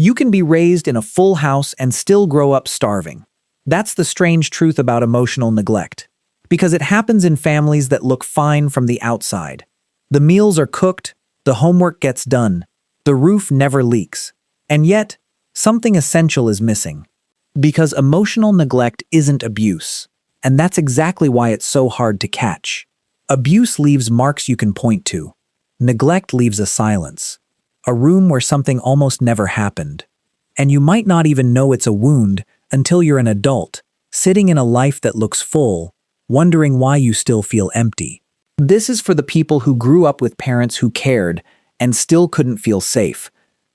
You can be raised in a full house and still grow up starving. That's the strange truth about emotional neglect, because it happens in families that look fine from the outside. The meals are cooked, the homework gets done, the roof never leaks, and yet, something essential is missing. Because emotional neglect isn't abuse, and that's exactly why it's so hard to catch. Abuse leaves marks you can point to. Neglect leaves a silence, a room where something almost never happened. And you might not even know it's a wound until you're an adult, sitting in a life that looks full, wondering why you still feel empty. This is for the people who grew up with parents who cared and still couldn't feel safe,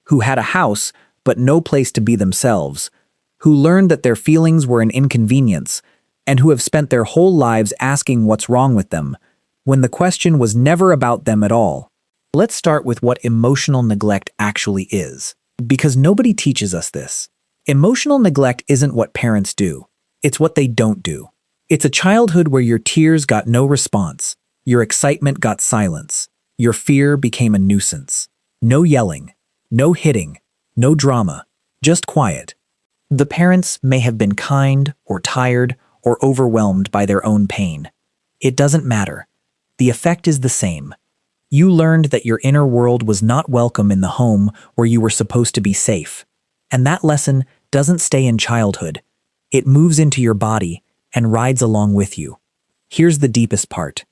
who had a house but no place to be themselves, who learned that their feelings were an inconvenience, and who have spent their whole lives asking what's wrong with them, when the question was never about them at all. Let's start with what emotional neglect actually is, because nobody teaches us this. Emotional neglect isn't what parents do, it's what they don't do. It's a childhood where your tears got no response, your excitement got silence, your fear became a nuisance. No yelling, no hitting, no drama, just quiet. The parents may have been kind or tired or overwhelmed by their own pain. It doesn't matter. The effect is the same. You learned that your inner world was not welcome in the home where you were supposed to be safe. And that lesson doesn't stay in childhood. It moves into your body and rides along with you. Here's the deepest part.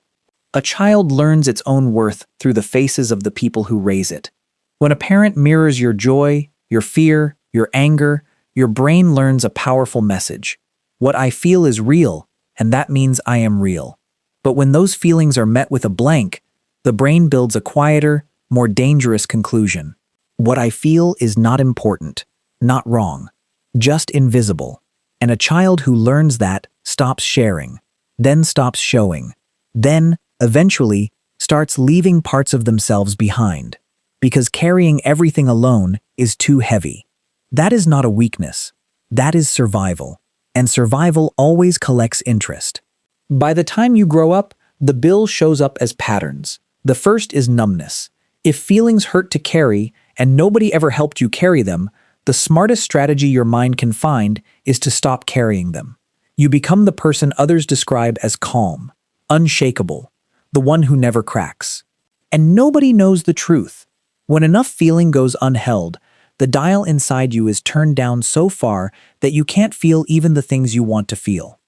A child learns its own worth through the faces of the people who raise it. When a parent mirrors your joy, your fear, your anger, your brain learns a powerful message. What I feel is real, and that means I am real. But when those feelings are met with a blank, the brain builds a quieter, more dangerous conclusion. What I feel is not important, not wrong, just invisible. And a child who learns that stops sharing, then stops showing, then, eventually, starts leaving parts of themselves behind. Because carrying everything alone is too heavy. That is not a weakness. That is survival. And survival always collects interest. By the time you grow up, the bill shows up as patterns. The first is numbness. If feelings hurt to carry and nobody ever helped you carry them, the smartest strategy your mind can find is to stop carrying them. You become the person others describe as calm, unshakable, the one who never cracks. And nobody knows the truth. When enough feeling goes unheld, the dial inside you is turned down so far that you can't feel even the things you want to feel.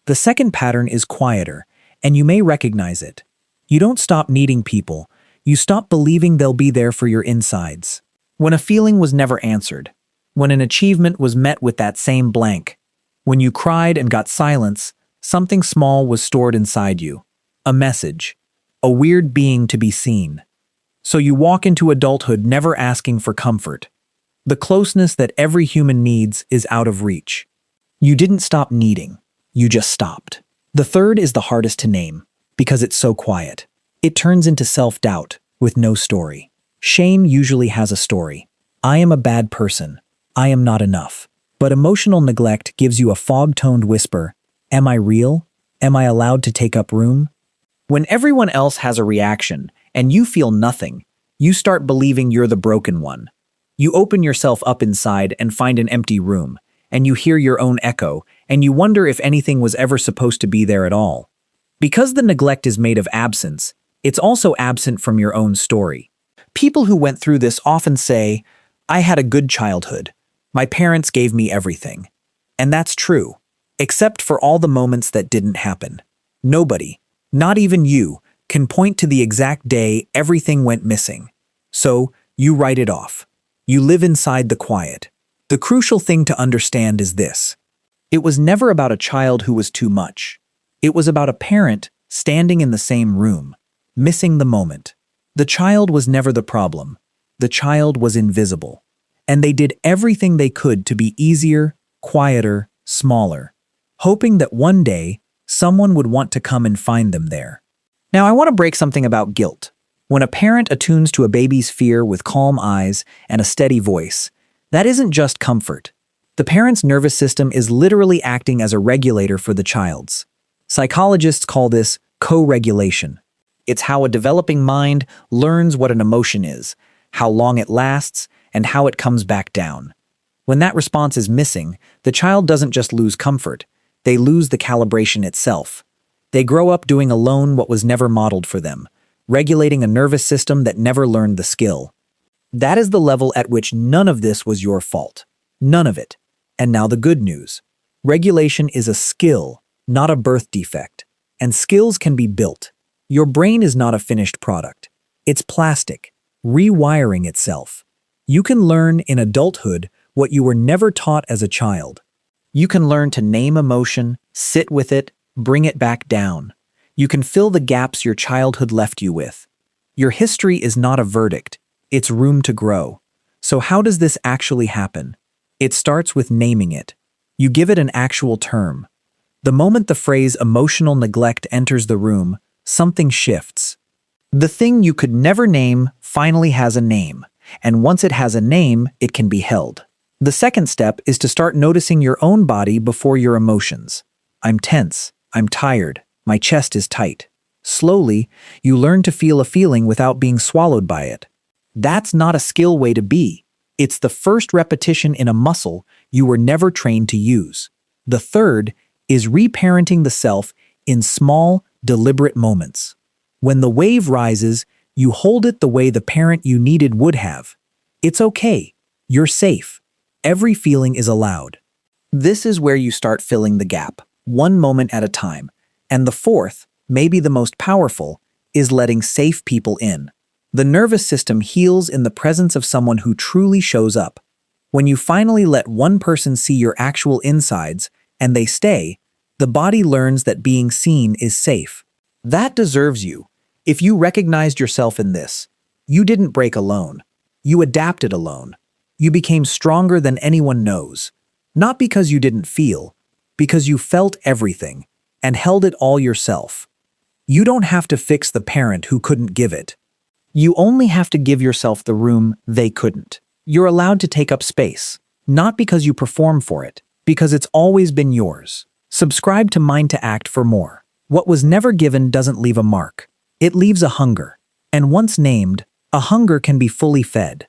The second pattern is quieter, and you may recognize it. You don't stop needing people. You stop believing they'll be there for your insides. When a feeling was never answered, when an achievement was met with that same blank, when you cried and got silence, something small was stored inside you. A message, a weird being to be seen. So you walk into adulthood never asking for comfort. The closeness that every human needs is out of reach. You didn't stop needing, you just stopped. The third is the hardest to name, because it's so quiet. It turns into self-doubt, with no story. Shame usually has a story. I am a bad person. I am not enough. But emotional neglect gives you a fog-toned whisper. Am I real? Am I allowed to take up room? When everyone else has a reaction, and you feel nothing, you start believing you're the broken one. You open yourself up inside and find an empty room, and you hear your own echo, and you wonder if anything was ever supposed to be there at all. Because the neglect is made of absence, it's also absent from your own story. People who went through this often say, I had a good childhood. My parents gave me everything. And that's true, except for all the moments that didn't happen. Nobody, not even you, can point to the exact day everything went missing. So, you write it off. You live inside the quiet. The crucial thing to understand is this. It was never about a child who was too much. It was about a parent standing in the same room, missing the moment. The child was never the problem. The child was invisible. And they did everything they could to be easier, quieter, smaller, hoping that one day someone would want to come and find them there. Now, I want to break something about guilt. When a parent attunes to a baby's fear with calm eyes and a steady voice, that isn't just comfort. The parent's nervous system is literally acting as a regulator for the child's. Psychologists call this co-regulation. It's how a developing mind learns what an emotion is, how long it lasts, and how it comes back down. When that response is missing, the child doesn't just lose comfort, they lose the calibration itself. They grow up doing alone what was never modeled for them, regulating a nervous system that never learned the skill. That is the level at which none of this was your fault. None of it. And now the good news. Regulation is a skill, not a birth defect. And skills can be built. Your brain is not a finished product. It's plastic, rewiring itself. You can learn in adulthood what you were never taught as a child. You can learn to name emotion, sit with it, bring it back down. You can fill the gaps your childhood left you with. Your history is not a verdict. It's room to grow. So how does this actually happen? It starts with naming it. You give it an actual term. The moment the phrase emotional neglect enters the room, something shifts. The thing you could never name finally has a name, and once it has a name, it can be held. The second step is to start noticing your own body before your emotions. I'm tense. I'm tired. My chest is tight. Slowly, you learn to feel a feeling without being swallowed by it. That's not a skill way to be. It's the first repetition in a muscle you were never trained to use. The third is reparenting the self in small, deliberate moments. When the wave rises, you hold it the way the parent you needed would have. It's okay. You're safe. Every feeling is allowed. This is where you start filling the gap, one moment at a time. And the fourth, maybe the most powerful, is letting safe people in. The nervous system heals in the presence of someone who truly shows up. When you finally let one person see your actual insides, and they stay, the body learns that being seen is safe. That deserves you. If you recognized yourself in this, you didn't break alone. You adapted alone. You became stronger than anyone knows. Not because you didn't feel, because you felt everything and held it all yourself. You don't have to fix the parent who couldn't give it. You only have to give yourself the room they couldn't. You're allowed to take up space, not because you perform for it, because it's always been yours. Subscribe to MindToAct for more. What was never given doesn't leave a mark. It leaves a hunger. And once named, a hunger can be fully fed.